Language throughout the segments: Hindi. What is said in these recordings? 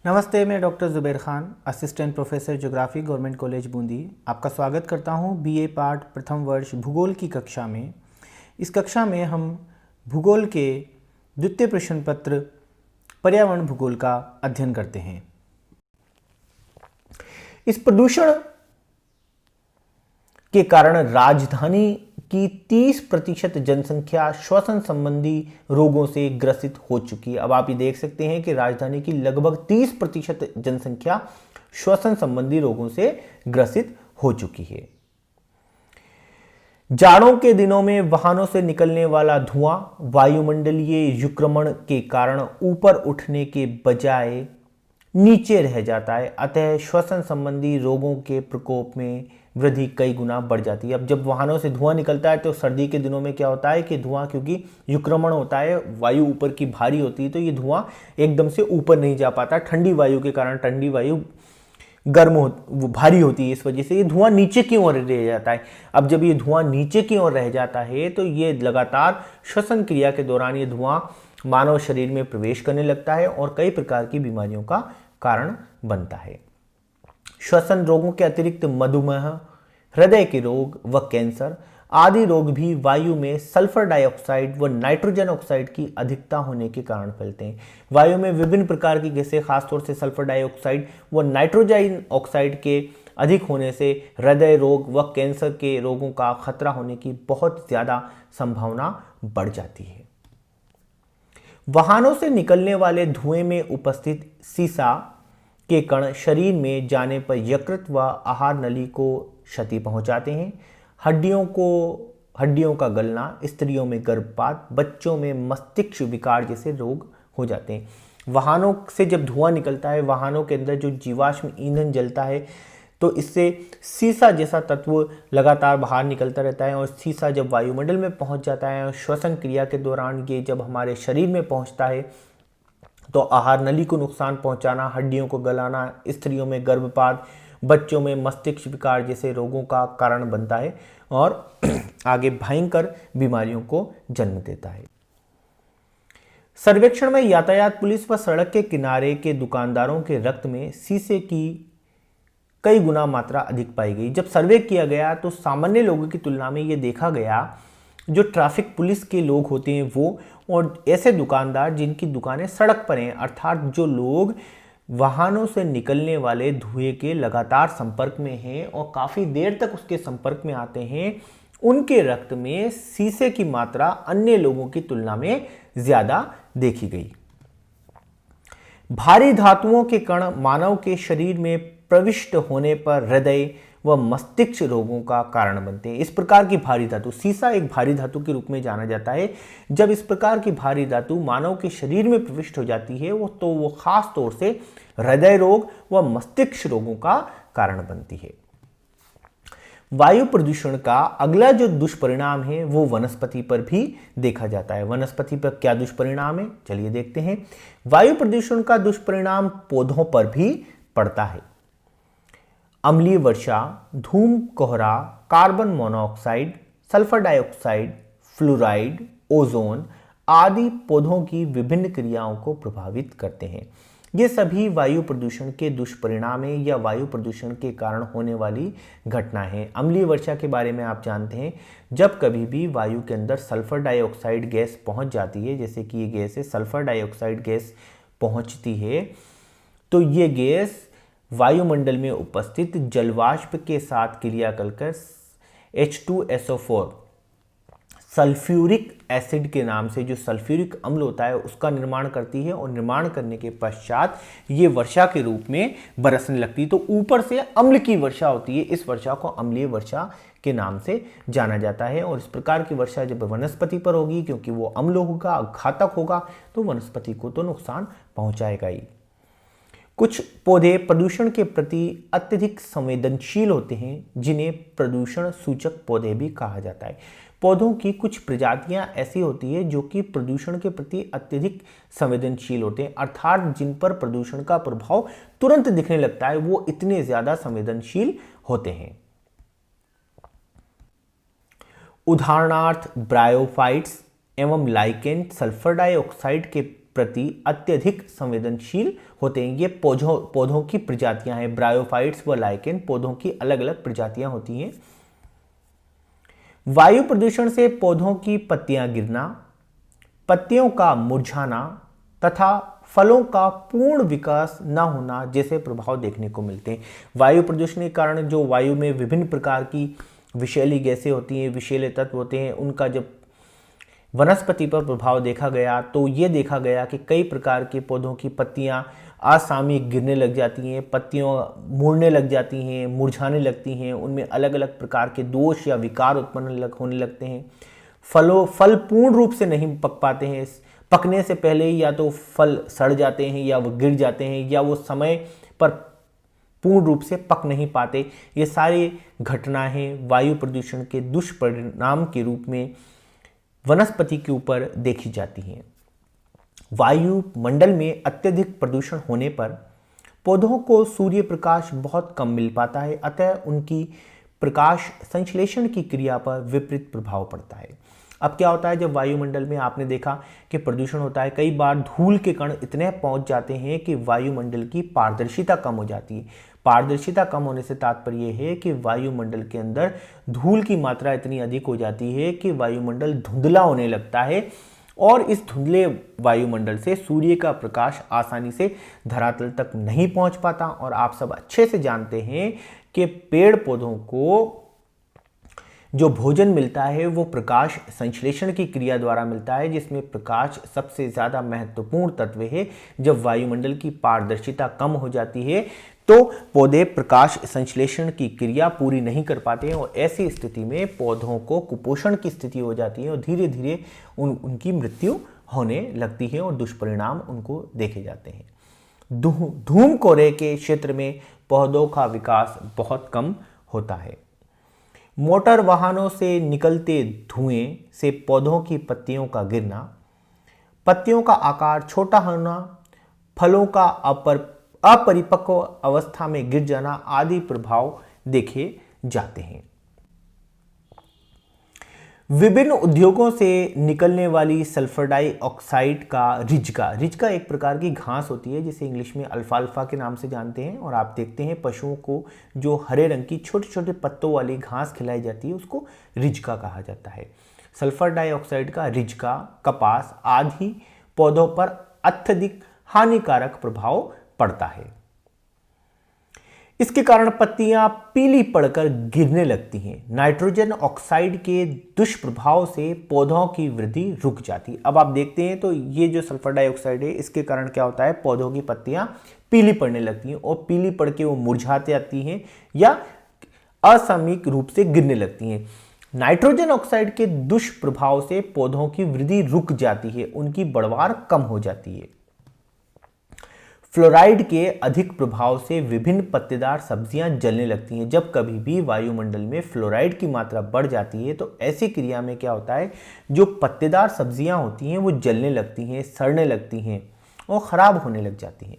नमस्ते, मैं doctor Zubair Khan, assistant professor geography, government college Bundi. आपका स्वागत करता हूं बीए पार्ट प्रथम वर्ष भूगोल की कक्षा में। इस कक्षा में हम भूगोल के द्वितीय प्रश्न पत्र पर्यावरण भूगोल का अध्ययन करते हैं। इस प्रदूषण के कारण राजधानी की 30% जनसंख्या श्वसन संबंधी रोगों से ग्रसित हो चुकी है। अब आप ये देख सकते हैं कि राजधानी की लगभग 30% जनसंख्या श्वसन संबंधी रोगों से ग्रसित हो चुकी है। जाड़ों के दिनों में वाहनों से निकलने वाला धुआं वायुमंडलीय युग्मन के कारण ऊपर उठने के बजाय नीचे रह जाता है, अतः श्वसन संबंधी रोगों के प्रकोप में वृद्धि कई गुना बढ़ जाती है। अब जब वाहनों से धुआं निकलता है तो सर्दी के दिनों में क्या होता है कि धुआं, क्योंकि युग्मन होता है, वायु ऊपर की भारी होती है, तो ये धुआं एकदम से ऊपर नहीं जा पाता। ठंडी वायु के कारण, ठंडी वायु भारी होती है, इस वजह से ये धुआं नीचे की ओर रह जाता है। अब जब ये धुआं नीचे की ओर रह जाता है तो ये लगातार श्वसन क्रिया के दौरान ये धुआं मानव शरीर में प्रवेश करने लगता है और कई प्रकार की बीमारियों का कारण बनता है। श्वसन रोगों के अतिरिक्त मधुमेह, हृदय के रोग व कैंसर आदि रोग भी वायु में सल्फर डाइऑक्साइड व नाइट्रोजन ऑक्साइड की अधिकता होने के कारण फैलते हैं। वायु में विभिन्न प्रकार की गैसें, खासतौर से सल्फर डाइऑक्साइड व नाइट्रोजन ऑक्साइड के अधिक होने से हृदय रोग व कैंसर के रोगों का खतरा होने की बहुत ज़्यादा संभावना बढ़ जाती है। वाहनों से निकलने वाले धुएं में उपस्थित सीसा के कण शरीर में जाने पर यकृत व आहार नली को क्षति पहुंचाते हैं। हड्डियों का गलना, स्त्रियों में गर्भपात, बच्चों में मस्तिष्क विकार जैसे रोग हो जाते हैं। वाहनों से जब धुआं निकलता है, वाहनों के अंदर जो जीवाश्म ईंधन जलता है, तो इससे सीसा जैसा तत्व लगातार बाहर निकलता रहता है और सीसा जब वायुमंडल में पहुंच जाता है और श्वसन क्रिया के दौरान ये जब हमारे शरीर में पहुंचता है तो आहार नली को नुकसान पहुंचाना, हड्डियों को गलाना, स्त्रियों में गर्भपात, बच्चों में मस्तिष्क विकार जैसे रोगों का कारण बनता है और आगे भयंकर बीमारियों को जन्म देता है। सर्वेक्षण में यातायात पुलिस व सड़क के किनारे के दुकानदारों के रक्त में सीसे की कई गुना मात्रा अधिक पाई गई। जब सर्वे किया गया तो सामान्य लोगों की तुलना में यह देखा गया, जो ट्रैफिक पुलिस के लोग होते हैं वो और ऐसे दुकानदार जिनकी दुकानें सड़क पर हैं, अर्थात जो लोग वाहनों से निकलने वाले धुएं के लगातार संपर्क में हैं और काफ़ी देर तक उसके संपर्क में आते हैं, उनके रक्त में सीसे की मात्रा अन्य लोगों की तुलना में ज़्यादा देखी गई। भारी धातुओं के कण मानव के शरीर में प्रविष्ट होने पर हृदय व मस्तिष्क रोगों का कारण बनते हैं। इस प्रकार की भारी धातु, सीसा एक भारी धातु के रूप में जाना जाता है। जब इस प्रकार की भारी धातु मानव के शरीर में प्रविष्ट हो जाती है तो वो खास तौर से हृदय रोग व मस्तिष्क रोगों का कारण बनती है। वायु प्रदूषण का अगला जो दुष्परिणाम है वो वनस्पति पर भी देखा जाता है। वनस्पति पर क्या दुष्परिणाम है, चलिए देखते हैं। वायु प्रदूषण का दुष्परिणाम पौधों पर भी पड़ता है। अम्लीय वर्षा, धूम कोहरा, carbon monoxide, sulphur dioxide, fluoride, ozone आदि पौधों की विभिन्न क्रियाओं को प्रभावित करते हैं। ये सभी वायु प्रदूषण के दुष्परिणाम हैं या वायु प्रदूषण के कारण होने वाली घटना है। अम्लीय वर्षा के बारे में आप जानते हैं, जब कभी भी वायु के अंदर सल्फर डाइऑक्साइड गैस पहुंच जाती है, जैसे कि ये गैस है सल्फर डाइऑक्साइड गैस पहुंचती है, तो ये गैस वायुमंडल में उपस्थित जलवाष्प के साथ क्रिया कर H2SO4 सल्फ्यूरिक एसिड के नाम से जो सल्फ्यूरिक अम्ल होता है उसका निर्माण करती है और निर्माण करने के पश्चात ये वर्षा के रूप में बरसने लगती है। तो ऊपर से अम्ल की वर्षा होती है, इस वर्षा को अम्लीय वर्षा के नाम से जाना जाता है। और इस प्रकार की वर्षा जब वनस्पति पर होगी, क्योंकि वो अम्ल होगा, घातक होगा, तो वनस्पति को तो नुकसान पहुंचाएगा ही। कुछ पौधे प्रदूषण के प्रति अत्यधिक संवेदनशील होते हैं, जिन्हें प्रदूषण सूचक पौधे भी कहा जाता है। पौधों की कुछ प्रजातियां ऐसी होती है जो कि प्रदूषण के प्रति अत्यधिक संवेदनशील होते हैं, अर्थात जिन पर प्रदूषण का प्रभाव तुरंत दिखने लगता है, वो इतने ज्यादा संवेदनशील होते हैं। उदाहरणार्थ ब्रायोफाइट्स एवं लाइकेन सल्फर डाइऑक्साइड के प्रति अत्यधिक संवेदनशील होते हैं। ये पौधों की प्रजातियां हैं, ब्रायोफाइट्स व लाइकेन पौधों की अलग अलग प्रजातियां होती हैं। वायु प्रदूषण से पौधों की पत्तियां गिरना, पत्तियों का मुरझाना तथा फलों का पूर्ण विकास न होना जैसे प्रभाव देखने को मिलते हैं। वायु प्रदूषण के कारण जो वायु में विभिन्न प्रकार की विषैली गैसें होती हैं, विषैले तत्व होते हैं, उनका जब वनस्पति पर प्रभाव देखा गया तो ये देखा गया कि कई प्रकार के पौधों की पत्तियां असामयिक गिरने लग जाती हैं, पत्तियां मुड़ने लग जाती हैं, मुरझाने लगती हैं, उनमें अलग अलग प्रकार के दोष या विकार उत्पन्न होने लगते हैं। फल पूर्ण रूप से नहीं पक पाते हैं, पकने से पहले या तो फल सड़ जाते हैं या वो गिर जाते हैं या वो समय पर पूर्ण रूप से पक नहीं पाते। ये सारी घटनाएं वायु प्रदूषण के दुष्परिणाम के रूप में वनस्पति के ऊपर देखी जाती हैं। वायुमंडल में अत्यधिक प्रदूषण होने पर पौधों को सूर्य प्रकाश बहुत कम मिल पाता है, अतः उनकी प्रकाश संश्लेषण की क्रिया पर विपरीत प्रभाव पड़ता है। अब क्या होता है, जब वायुमंडल में आपने देखा कि प्रदूषण होता है, कई बार धूल के कण इतने पहुंच जाते हैं कि वायुमंडल की पारदर्शिता कम हो जाती है। पारदर्शिता कम होने से तात्पर्य है कि वायुमंडल के अंदर धूल की मात्रा इतनी अधिक हो जाती है कि वायुमंडल धुंधला होने लगता है और इस धुंधले वायुमंडल से सूर्य का प्रकाश आसानी से धरातल तक नहीं पहुंच पाता। और आप सब अच्छे से जानते हैं कि पेड़ पौधों को जो भोजन मिलता है वो प्रकाश संश्लेषण की क्रिया द्वारा मिलता है, जिसमें प्रकाश सबसे ज़्यादा महत्वपूर्ण तत्व है। जब वायुमंडल की पारदर्शिता कम हो जाती है तो पौधे प्रकाश संश्लेषण की क्रिया पूरी नहीं कर पाते हैं और ऐसी स्थिति में पौधों को कुपोषण की स्थिति हो जाती है और धीरे धीरे उनकी मृत्यु होने लगती है और दुष्परिणाम उनको देखे जाते हैं। धूम कोहरे के क्षेत्र में पौधों का विकास बहुत कम होता है। मोटर वाहनों से निकलते धुएं से पौधों की पत्तियों का गिरना, पत्तियों का आकार छोटा होना, फलों का अपरिपक्व अवस्था में गिर जाना आदि प्रभाव देखे जाते हैं। विभिन्न उद्योगों से निकलने वाली सल्फर डाइऑक्साइड का रिजका एक प्रकार की घास होती है जिसे इंग्लिश में अल्फाल्फा के नाम से जानते हैं। और आप देखते हैं पशुओं को जो हरे रंग की छोटे छोटे पत्तों वाली घास खिलाई जाती है उसको रिजका कहा जाता है। सल्फर डाइऑक्साइड का रिजका, कपास आदि पौधों पर अत्यधिक हानिकारक प्रभाव पड़ता है। इसके कारण पत्तियां पीली पड़कर गिरने लगती हैं। नाइट्रोजन ऑक्साइड के दुष्प्रभाव से पौधों की वृद्धि रुक जाती है। अब आप देखते हैं तो ये जो सल्फर डाइऑक्साइड है इसके कारण क्या होता है, पौधों की पत्तियां पीली पड़ने लगती हैं और पीली पड़ के वो मुरझाती जाती हैं या असामयिक रूप से गिरने लगती हैं। नाइट्रोजन ऑक्साइड के दुष्प्रभाव से पौधों की वृद्धि रुक जाती है, उनकी बढ़वार कम हो जाती है। फ्लोराइड के अधिक प्रभाव से विभिन्न पत्तेदार सब्जियां जलने लगती हैं। जब कभी भी वायुमंडल में फ्लोराइड की मात्रा बढ़ जाती है तो ऐसी क्रिया में क्या होता है, जो पत्तेदार सब्जियां होती हैं वो जलने लगती हैं, सड़ने लगती हैं और खराब होने लग जाती हैं।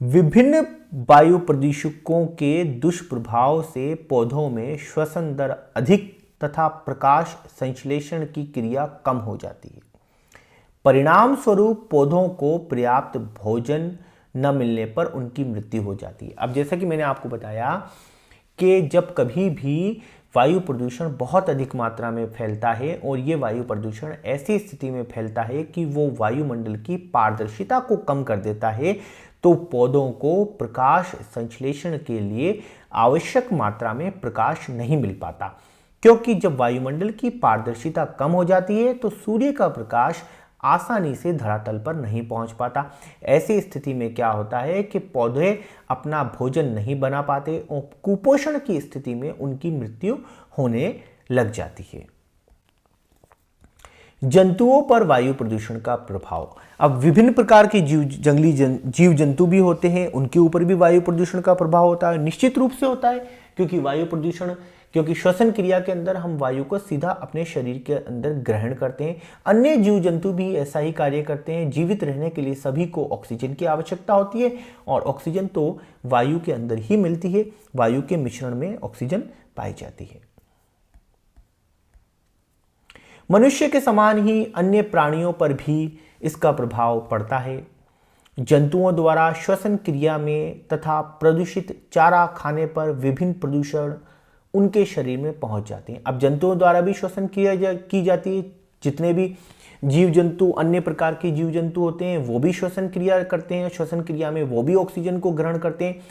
विभिन्न वायु प्रदूषकों के दुष्प्रभाव से पौधों में श्वसन दर अधिक तथा प्रकाश संश्लेषण की क्रिया कम हो जाती है। परिणाम स्वरूप पौधों को पर्याप्त भोजन न मिलने पर उनकी मृत्यु हो जाती है। अब जैसा कि मैंने आपको बताया कि जब कभी भी वायु प्रदूषण बहुत अधिक मात्रा में फैलता है और ये वायु प्रदूषण ऐसी स्थिति में फैलता है कि वो वायुमंडल की पारदर्शिता को कम कर देता है, तो पौधों को प्रकाश संश्लेषण के लिए आवश्यक मात्रा में प्रकाश नहीं मिल पाता। क्योंकि जब वायुमंडल की पारदर्शिता कम हो जाती है तो सूर्य का प्रकाश आसानी से धरातल पर नहीं पहुंच पाता। ऐसी स्थिति में क्या होता है कि पौधे अपना भोजन नहीं बना पाते और कुपोषण की स्थिति में उनकी मृत्यु होने लग जाती है। जंतुओं पर वायु प्रदूषण का प्रभाव। अब विभिन्न प्रकार के जंगली जीव जंतु भी होते हैं, उनके ऊपर भी वायु प्रदूषण का प्रभाव होता है। निश्चित रूप से होता है क्योंकि वायु प्रदूषण क्योंकि श्वसन क्रिया के अंदर हम वायु को सीधा अपने शरीर के अंदर ग्रहण करते हैं। अन्य जीव जंतु भी ऐसा ही कार्य करते हैं। जीवित रहने के लिए सभी को ऑक्सीजन की आवश्यकता होती है और ऑक्सीजन तो वायु के अंदर ही मिलती है। वायु के मिश्रण में ऑक्सीजन पाई जाती है। मनुष्य के समान ही अन्य प्राणियों पर भी इसका प्रभाव पड़ता है। जंतुओं द्वारा श्वसन क्रिया में तथा प्रदूषित चारा खाने पर विभिन्न प्रदूषण उनके शरीर में पहुंच जाते हैं। अब जंतुओं द्वारा भी श्वसन की जाती है। जितने भी जीव जंतु, अन्य प्रकार के जीव जंतु होते हैं, वो भी श्वसन क्रिया करते हैं। श्वसन क्रिया में वो भी ऑक्सीजन को ग्रहण करते हैं।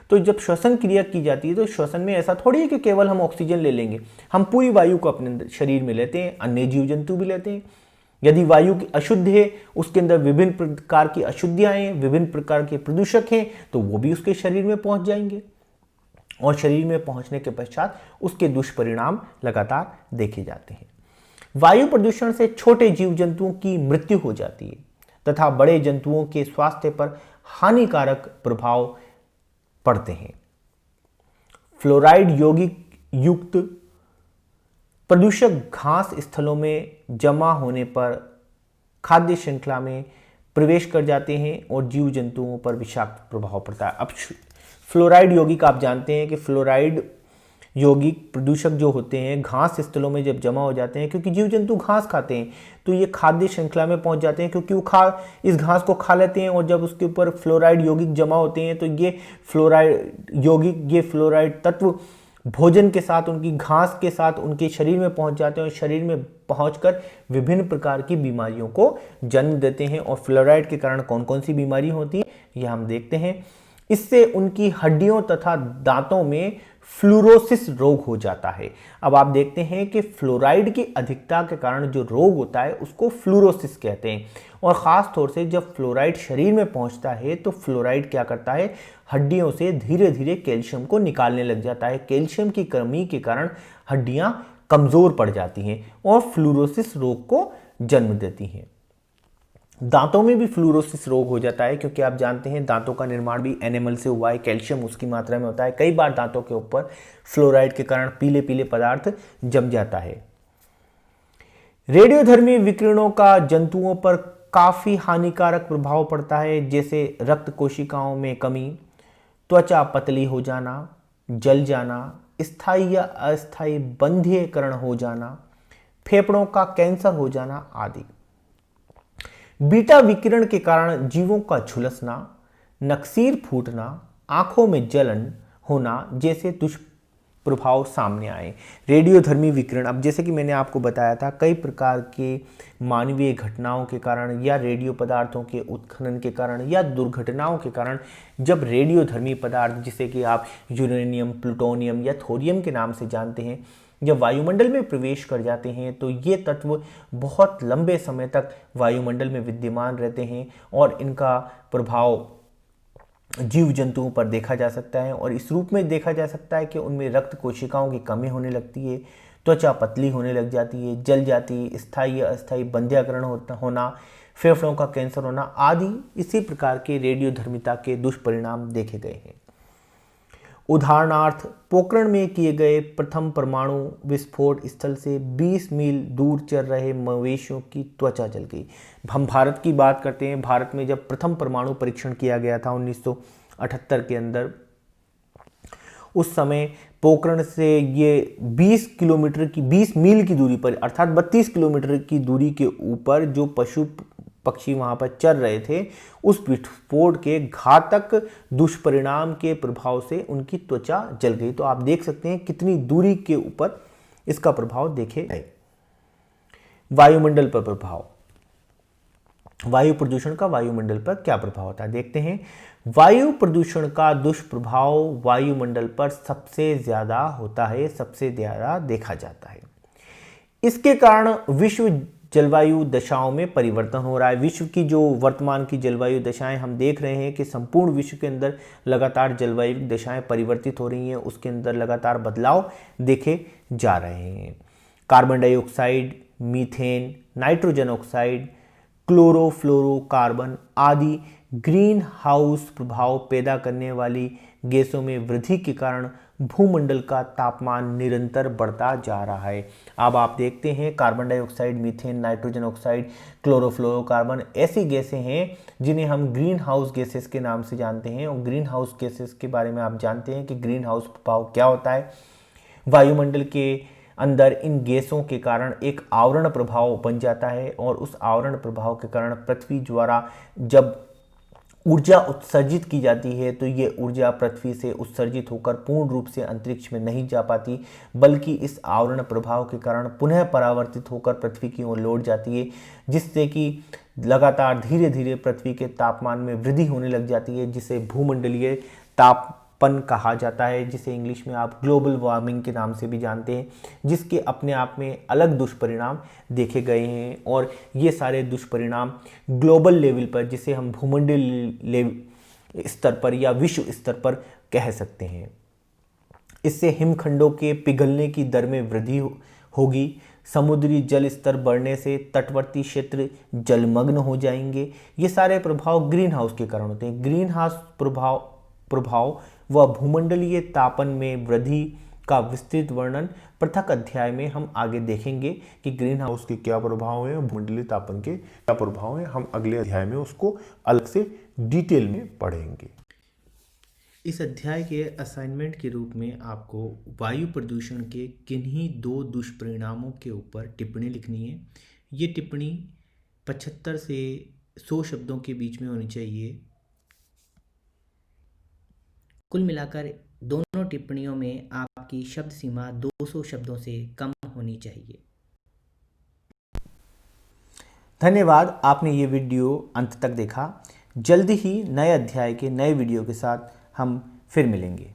तो जब श्वसन क्रिया की जाती है तो श्वसन में ऐसा थोड़ी है कि केवल हम ऑक्सीजन ले लेंगे, हम पूरी वायु को अपने शरीर में लेते हैं। अन्य जीव जंतु भी लेते हैं। यदि वायु की अशुद्ध है, उसके अंदर विभिन्न प्रकार की अशुद्धियां हैं, विभिन्न प्रकार के प्रदूषक हैं, तो वो भी उसके शरीर में पहुंच जाएंगे और शरीर में पहुंचने के पश्चात उसके दुष्परिणाम लगातार देखे जाते हैं। वायु प्रदूषण से छोटे जीव जंतुओं की मृत्यु हो जाती है तथा बड़े जंतुओं के स्वास्थ्य पर हानिकारक प्रभाव पड़ते हैं। फ्लोराइड यौगिक युक्त प्रदूषक घास स्थलों में जमा होने पर खाद्य श्रृंखला में प्रवेश कर जाते हैं और जीव जंतुओं पर विषाक्त प्रभाव पड़ता है। अब फ्लोराइड यौगिक, आप जानते हैं कि फ्लोराइड यौगिक प्रदूषक जो होते हैं घास स्थलों में जब जमा हो जाते हैं, क्योंकि जीव जंतु घास खाते हैं, तो ये खाद्य श्रृंखला में पहुंच जाते हैं, क्योंकि वो इस घास को खा लेते हैं और जब उसके ऊपर फ्लोराइड यौगिक जमा होते हैं तो ये फ्लोराइड तत्व भोजन के साथ, उनकी घास के साथ उनके शरीर में पहुंच जाते हैं और शरीर में पहुंचकर विभिन्न प्रकार की बीमारियों को जन्म देते हैं। और फ्लोराइड के कारण कौन कौन सी बीमारी होती है यह हम देखते हैं। इससे उनकी हड्डियों तथा दांतों में फ्लोरोसिस रोग हो जाता है। अब आप देखते हैं कि फ्लोराइड की अधिकता के कारण जो रोग होता है उसको फ्लोरोसिस कहते हैं। और ख़ास तौर से जब फ्लोराइड शरीर में पहुंचता है तो फ्लोराइड क्या करता है, हड्डियों से धीरे धीरे कैल्शियम को निकालने लग जाता है। कैल्शियम की कमी के कारण हड्डियां कमज़ोर पड़ जाती हैं और फ्लोरोसिस रोग को जन्म देती हैं। दांतों में भी फ्लोरोसिस रोग हो जाता है, क्योंकि आप जानते हैं दांतों का निर्माण भी एनिमल से हुआ है, कैल्शियम उसकी मात्रा में होता है। कई बार दांतों के ऊपर फ्लोराइड के कारण पीले पीले पदार्थ जम जाता है। रेडियोधर्मी विकिरणों का जंतुओं पर काफ़ी हानिकारक प्रभाव पड़ता है, जैसे रक्त कोशिकाओं में कमी, त्वचा पतली हो जाना, जल जाना, स्थायी या अस्थायी बंध्यीकरण हो जाना, फेफड़ों का कैंसर हो जाना आदि। बीटा विकिरण के कारण जीवों का झुलसना, नक्सीर फूटना, आंखों में जलन होना जैसे दुष्प्रभाव सामने आए। रेडियोधर्मी विकिरण, अब जैसे कि मैंने आपको बताया था, कई प्रकार के मानवीय घटनाओं के कारण या रेडियो पदार्थों के उत्खनन के कारण या दुर्घटनाओं के कारण जब रेडियोधर्मी पदार्थ, जिसे कि आप यूरेनियम, प्लूटोनियम या थोरियम के नाम से जानते हैं, जब वायुमंडल में प्रवेश कर जाते हैं तो ये तत्व बहुत लंबे समय तक वायुमंडल में विद्यमान रहते हैं और इनका प्रभाव जीव जंतुओं पर देखा जा सकता है। और इस रूप में देखा जा सकता है कि उनमें रक्त कोशिकाओं की कमी होने लगती है, त्वचा पतली होने लग जाती है, जल जाती है, स्थायी या अस्थायी बंध्यीकरण होना, फेफड़ों का कैंसर होना आदि इसी प्रकार के रेडियोधर्मिता के दुष्परिणाम देखे गए हैं। उदाहरणार्थ, पोखरण में किए गए प्रथम परमाणु विस्फोट स्थल से 20 मील दूर चल रहे मवेशियों की त्वचा जल गई। हम भारत की बात करते हैं। भारत में जब प्रथम परमाणु परीक्षण किया गया था 1978 के अंदर, उस समय पोखरण से ये 20 मील की दूरी पर, अर्थात 32 किलोमीटर की दूरी के ऊपर जो पशु पक्षी वहां पर चल रहे थे, उस विस्फोट के घातक दुष्परिणाम के प्रभाव से उनकी त्वचा जल गई। तो आप देख सकते हैं कितनी दूरी के ऊपर इसका प्रभाव देखे गए। वायुमंडल पर प्रभाव, वायु प्रदूषण का वायुमंडल पर क्या प्रभाव होता है देखते हैं। वायु प्रदूषण का दुष्प्रभाव वायुमंडल पर सबसे ज्यादा होता है, सबसे ज्यादा देखा जाता है। इसके कारण विश्व जलवायु दशाओं में परिवर्तन हो रहा है। विश्व की जो वर्तमान की जलवायु दशाएं हम देख रहे हैं कि संपूर्ण विश्व के अंदर लगातार जलवायु दशाएं परिवर्तित हो रही हैं, उसके अंदर लगातार बदलाव देखे जा रहे हैं। Carbon dioxide, methane, nitrogen oxide, chlorofluorocarbon आदि ग्रीन हाउस प्रभाव पैदा करने वाली गैसों में वृद्धि के कारण भूमंडल का तापमान निरंतर बढ़ता जा रहा है। अब आप देखते हैं carbon dioxide, methane, nitrogen oxide, chlorofluorocarbon ऐसी गैसें हैं जिन्हें हम ग्रीन हाउस गैसेस के नाम से जानते हैं। और ग्रीन हाउस गैसेस के बारे में आप जानते हैं कि ग्रीन हाउस प्रभाव क्या होता है। वायुमंडल के अंदर इन गैसों के कारण एक आवरण प्रभाव बन जाता है और उस आवरण प्रभाव के कारण पृथ्वी द्वारा जब ऊर्जा उत्सर्जित की जाती है तो ये ऊर्जा पृथ्वी से उत्सर्जित होकर पूर्ण रूप से अंतरिक्ष में नहीं जा पाती, बल्कि इस आवरण प्रभाव के कारण पुनः परावर्तित होकर पृथ्वी की ओर लौट जाती है, जिससे कि लगातार धीरे धीरे पृथ्वी के तापमान में वृद्धि होने लग जाती है, जिसे भूमंडलीय तापन कहा जाता है, जिसे इंग्लिश में आप ग्लोबल वार्मिंग के नाम से भी जानते हैं, जिसके अपने आप में अलग दुष्परिणाम देखे गए हैं। और ये सारे दुष्परिणाम ग्लोबल लेवल पर, जिसे हम भूमंडलीय स्तर पर या विश्व स्तर पर कह सकते हैं, इससे हिमखंडों के पिघलने की दर में वृद्धि होगी, समुद्री जल स्तर बढ़ने से तटवर्ती क्षेत्र जलमग्न हो जाएंगे। ये सारे प्रभाव ग्रीन हाउस के कारण होते हैं। ग्रीन हाउस प्रभाव व भूमंडलीय तापन में वृद्धि का विस्तृत वर्णन पृथक अध्याय में हम आगे देखेंगे कि ग्रीन हाउस के क्या प्रभाव हैं, भूमंडलीय तापन के क्या प्रभाव हैं। हम अगले अध्याय में उसको अलग से डिटेल में पढ़ेंगे। इस अध्याय के असाइनमेंट के रूप में आपको वायु प्रदूषण के किन्हीं 2 दुष्परिणामों के ऊपर टिप्पणी लिखनी है। ये टिप्पणी 75 से 100 शब्दों के बीच में होनी चाहिए। कुल मिलाकर दोनों टिप्पणियों में आपकी शब्द सीमा 200 शब्दों से कम होनी चाहिए। धन्यवाद, आपने ये वीडियो अंत तक देखा। जल्दी ही नए अध्याय के नए वीडियो के साथ हम फिर मिलेंगे।